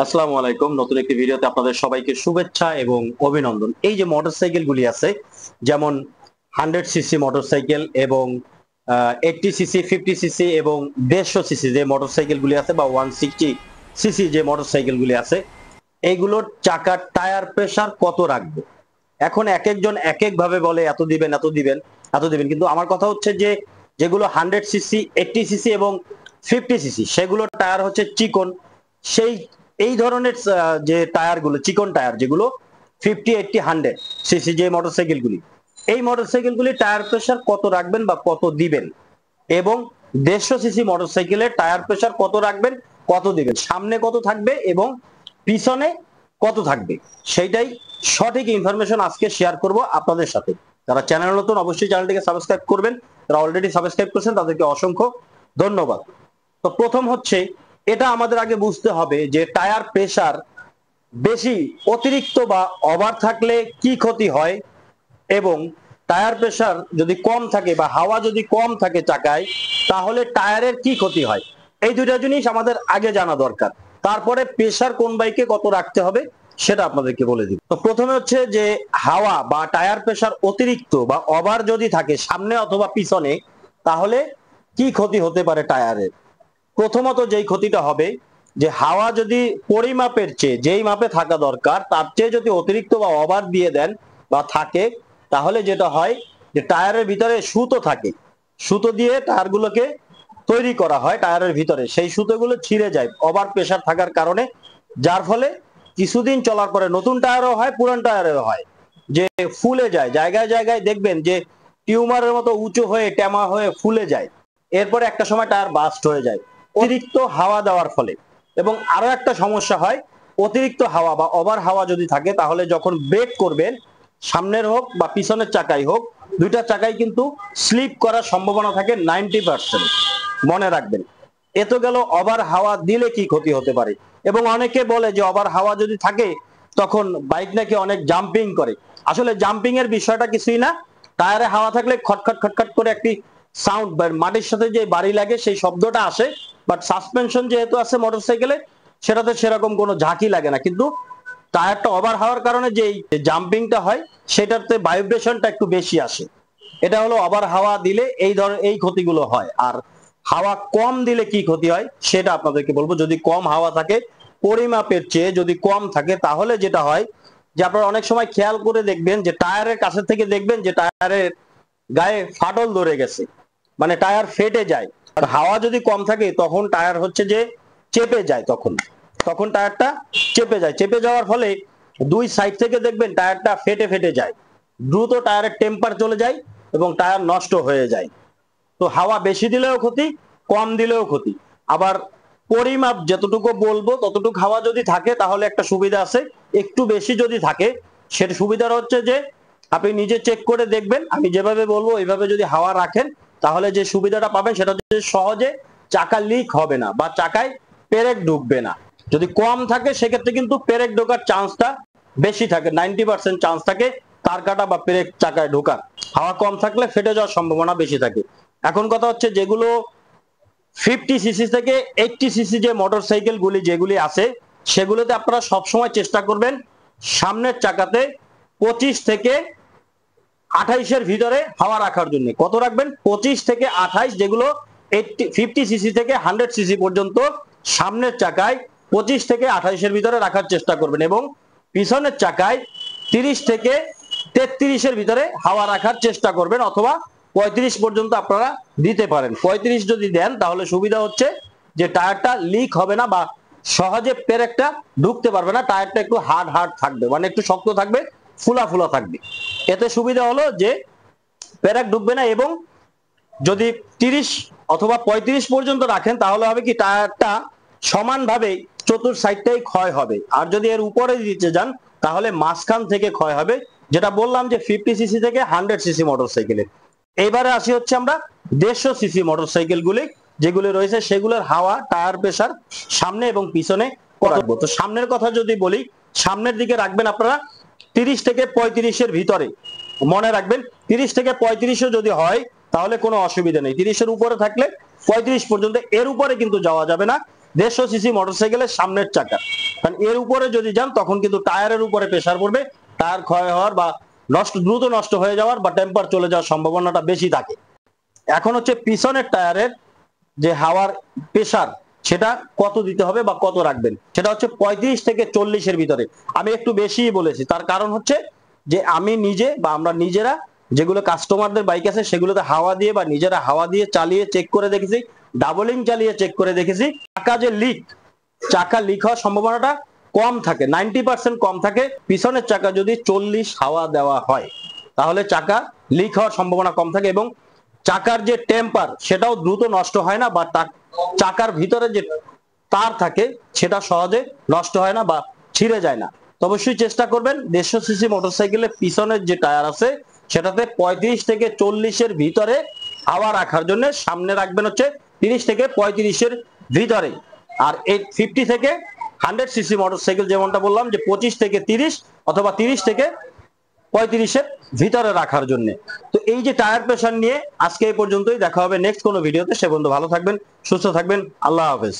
আসসালামু আলাইকুম। নতুন একটি ভিডিওতে আপনাদের সবাইকে শুভেচ্ছা এবং অভিনন্দন। এই যে মোটরসাইকেল গুলি আছে, যেমন 100 সিসি মোটরসাইকেল এবং 80 সিসি, 50 সিসি এবং 150 সিসি যে মোটরসাইকেল গুলি আছে, বা 160 সিসি যে মোটরসাইকেল গুলি আছে, এইগুলোর চাকার টায়ার প্রেসার কত রাখবে। এখন এক একজন এক এক ভাবে বলে এত দিবেন, এত দিবেন, এত দিবেন, কিন্তু আমার কথা হচ্ছে যে যেগুলো 100 সিসি, 80 সিসি এবং 50 সিসি সেগুলোর টায়ার হচ্ছে চিকন। সেই এই ধরনের যে টায়ার গুলো, চিকন টায়ার যেগুলো 50, 80, 100 সিসি যে মোটরসাইকেল গুলি, এই মোটরসাইকেল গুলি টায়ার প্রেসার কত রাখবেন বা কত দিবেন, এবং 150 সিসি মোটরসাইকেলের টায়ার প্রেসার কত রাখবেন, কত দিবেন, সামনে কত থাকবে এবং পিছনে কত থাকবে, সেইটাই সঠিক ইনফরমেশন আজকে শেয়ার করব আপনাদের সাথে। যারা চ্যানেল নতুন অবশ্যই চ্যানেলটিকে সাবস্ক্রাইব করবেন, যারা অলরেডি সাবস্ক্রাইব করেছেন তাদেরকে অসংখ্য ধন্যবাদ। তো প্রথম হচ্ছে, এটা আমাদের আগে বুঝতে হবে যে টায়ার প্রেসার বেশি, অতিরিক্ত বা ওভার থাকলে কি ক্ষতি হয়, এবং টায়ার প্রেসার যদি কম থাকে বা হাওয়া যদি কম থাকে চাকায়, তাহলে টায়ারের কি ক্ষতি হয়। এই দুইটা জিনিস আমাদের আগে জানা দরকার। তারপরে প্রেসার কোন বাইকে কত রাখতে হবে সেটা আপনাদেরকে বলে দিব। তো প্রথমে হচ্ছে যে হাওয়া বা টায়ার প্রেসার অতিরিক্ত বা ওভার যদি থাকে সামনে অথবা পিছনে, তাহলে কি ক্ষতি হতে পারে টায়ারের। প্রথমত যেই ক্ষতিটা হবে, যে হাওয়া যদি পরিমাপের চেয়ে, যেই মাপে থাকা দরকার তার চেয়ে যদি অতিরিক্ত বা ওভার দিয়ে দেন বা থাকে, তাহলে যেটা হয় যে টায়ারের ভিতরে সুতো থাকে, সুতো দিয়ে টায়ারগুলোকে তৈরি করা হয় টায়ারের ভিতরে, সেই সুতোগুলো ছিঁড়ে যায় ওভার প্রেসার থাকার কারণে। যার ফলে কিছুদিন চলার পরে নতুন টায়ারও হয়, পুরান টায়ারও হয়, যে ফুলে যায়, জায়গায় জায়গায় দেখবেন যে টিউমারের মতো উঁচু হয়ে টেমা হয়ে ফুলে যায়। এরপরে একটা সময় টায়ার বাস্ট হয়ে যায় অতিরিক্ত হাওয়া দেওয়ার ফলে। এবং আরো একটা সমস্যা হয়, অতিরিক্ত হাওয়া বা ওভার হাওয়া যদি থাকে, তাহলে যখন ব্রেক করবেন, সামনের হোক বা পিছনের চাকাই হোক, দুইটা চাকাই কিন্তু স্লিপ করার সম্ভাবনা থাকে 90%। মনে রাখবেন। এত গেল ওভার হাওয়া দিলে কি ক্ষতি হতে পারে। এবং অনেকে বলে যে ওভার হাওয়া যদি থাকে তখন বাইক নাকি অনেক জাম্পিং করে। আসলে জাম্পিং এর বিষয়টা কিছুই না। টায়ারে হাওয়া থাকলে খটখট খটখট করে একটি সাউন্ড, মাটির সাথে যে বাড়ি লাগে সেই শব্দটা আসে, বাট সাসপেনশন যেহেতু আছে মোটরসাইকেলে, সেটাতে সেরকম কোনো ঝাঁকি লাগে না। কিন্তু টায়ারটা ওভার হওয়ার কারণে যে জাম্পিংটা হয়, সেটাতে ভাইব্রেশনটা একটু বেশি আসে। এটা হলো ওভার হাওয়া দিলে এই ধরনের এই ক্ষতিগুলো হয়। আর হাওয়া কম দিলে কি ক্ষতি হয় সেটা আপনাদেরকে বলবো। যদি কম হাওয়া থাকে, পরিমাপের চেয়ে যদি কম থাকে, তাহলে যেটা হয় যে আপনারা অনেক সময় খেয়াল করে দেখবেন যে টায়ারের কাছে থেকে দেখবেন যে টায়ারের গায়ে ফাটল ধরে গেছে, মানে টায়ার ফেটে যায়। আর হাওয়া যদি কম থাকে তখন টায়ার হচ্ছে যে চেপে যায়, তখন তখন টায়ারটা চেপে যায়। চেপে যাওয়ার ফলে দুই সাইড থেকে দেখবেন টায়ারটা ফেটে ফেটে যায়, দ্রুত টায়ারের টেম্পার চলে যায় এবং টায়ার নষ্ট হয়ে যায়। তো হাওয়া বেশি দিলেও ক্ষতি, কম দিলেও ক্ষতি। আবার পরিমাপ যতটুকু বলবো ততটুকু হাওয়া যদি থাকে তাহলে একটা সুবিধা আছে। একটু বেশি যদি থাকে, সেটা সুবিধা হচ্ছে যে আপনি নিজে চেক করে দেখবেন, আমি যেভাবে বলবো এইভাবে যদি হাওয়া রাখেন, তাহলে যে সুবিধাটা পাবেন সেটা হচ্ছে সহজে চাকা লিক হবে না বা চাকায় পেরেক ঢুকবে না। যদি কম থাকে সেক্ষেত্রে কিন্তু পেরেক ঢোকার চান্সটা বেশি থাকে, 90% চান্স থাকে তার কাটা বা পেরেক চাকায় ঢোকার। হাওয়া কম থাকলে ফেটে যাওয়ার সম্ভাবনা বেশি থাকে। এখন কথা হচ্ছে, যেগুলো 50 সিসি থেকে 80 সিসি যে মোটরসাইকেল গুলি যেগুলি আছে, সেগুলোতে আপনারা সবসময় চেষ্টা করবেন সামনের চাকাতে 25 থেকে 28-এর ভিতরে হাওয়া রাখার জন্য। কত রাখবেন? 25 থেকে 28। যেগুলো 50 সিসি থেকে 100 সিসি পর্যন্ত সামনের চাকায় 25 থেকে 28-এর ভিতরে রাখার চেষ্টা করবেন, এবং পিছনের চাকায় 30 থেকে 33-এর ভিতরে হাওয়া রাখার চেষ্টা করবেন, অথবা 35 পর্যন্ত আপনারা দিতে পারেন। 35 যদি দেন তাহলে সুবিধা হচ্ছে যে টায়ারটা লিক হবে না বা সহজে পেরেকটা ঢুকতে পারবে না। টায়ারটা একটু হার্ড হার্ড থাকবে, মানে একটু শক্ত থাকবে, ফুলা ফুলা থাকবে। এতে সুবিধা হলো যে পেরেক ঢুকবে না। এবং যদি 30 অথবা 35 পর্যন্ত রাখেন, তাহলে হবে কি টায়ারটা সমানভাবে চতুর সাইডটাই ক্ষয় হবে। আর যদি এর উপরে দিতে যান তাহলে মাঝখান থেকে ক্ষয় হবে, যেটা বললাম যে 50 সিসি থেকে 100 সিসি মোটরসাইকেলে। এইবারে আসি হচ্ছে আমরা 150 সিসি মোটরসাইকেল গুলি যেগুলো রয়েছে, সেগুলোর হাওয়া টায়ার প্রেসার সামনে এবং পিছনে রাখবো। তো সামনের কথা যদি বলি, সামনের দিকে রাখবেন আপনারা 30 থেকে 35-এর ভিতরে। মনে রাখবেন 30 থেকে 35-ও যদি হয় তাহলে কোনো অসুবিধা নেই। 30-এর উপরে থাকলে 35 পর্যন্ত, এর উপরে কিন্তু যাওয়া যাবে না 150 সিসি মোটরসাইকেলের সামনের চাকা। কারণ এর উপরে যদি যান তখন কিন্তু টায়ারের উপরে প্রেসার পড়বে, টায়ার ক্ষয় হওয়ার বা দ্রুত নষ্ট হয়ে যাওয়ার বা টেম্পার চলে যাওয়ার সম্ভাবনাটা বেশি থাকে। এখন হচ্ছে পিছনের টায়ারের যে হাওয়ার প্রেসার সেটা কত দিতে হবে বা কত রাখবেন, সেটা হচ্ছে 35 থেকে 40-এর ভিতরে। আমি একটু বেশিই বলেছি, তার কারণ হচ্ছে যে আমি নিজে বা আমরা নিজেরা যেগুলো কাস্টমারদের বাইক আছে সেগুলোতে হাওয়া দিয়ে বা নিজেরা হাওয়া দিয়ে চালিয়ে চেক করে দেখেছি, ডাবলিং চালিয়ে চেক করে দেখেছি, চাকা লিক হওয়ার সম্ভাবনাটা কম থাকে, 90% কম থাকে। পিছনের চাকা যদি 40 হাওয়া দেওয়া হয় তাহলে চাকা লিক হওয়ার সম্ভাবনা কম থাকে এবং চাকার যে টেম্পার সেটাও দ্রুত নষ্ট হয় না, বা চাকার ভিতরে যে তার থাকে সেটা সহজে নষ্ট হয় না বা ছিঁড়ে যায় না। তো অবশ্যই চেষ্টা করবেন 150 সিসি মোটরসাইকেলের পিছনের যে টায়ার আছে সেটাতে 35 থেকে 40-এর ভিতরে হাওয়া রাখার জন্য, সামনে রাখবেন হচ্ছে 30 থেকে 35-এর ভিতরে। আর এই 50 থেকে 100 সিসি মোটরসাইকেল যেমনটা বললাম যে 25 থেকে 30 অথবা 30 থেকে 35-এর ভিতরে রাখার জন্য। তো এই যে টায়ার প্রেসার নিয়ে আজকে এই পর্যন্তই, দেখা হবে নেক্সট কোনো ভিডিওতে। সে পর্যন্ত ভালো থাকবেন, সুস্থ থাকবেন, আল্লাহ হাফেজ।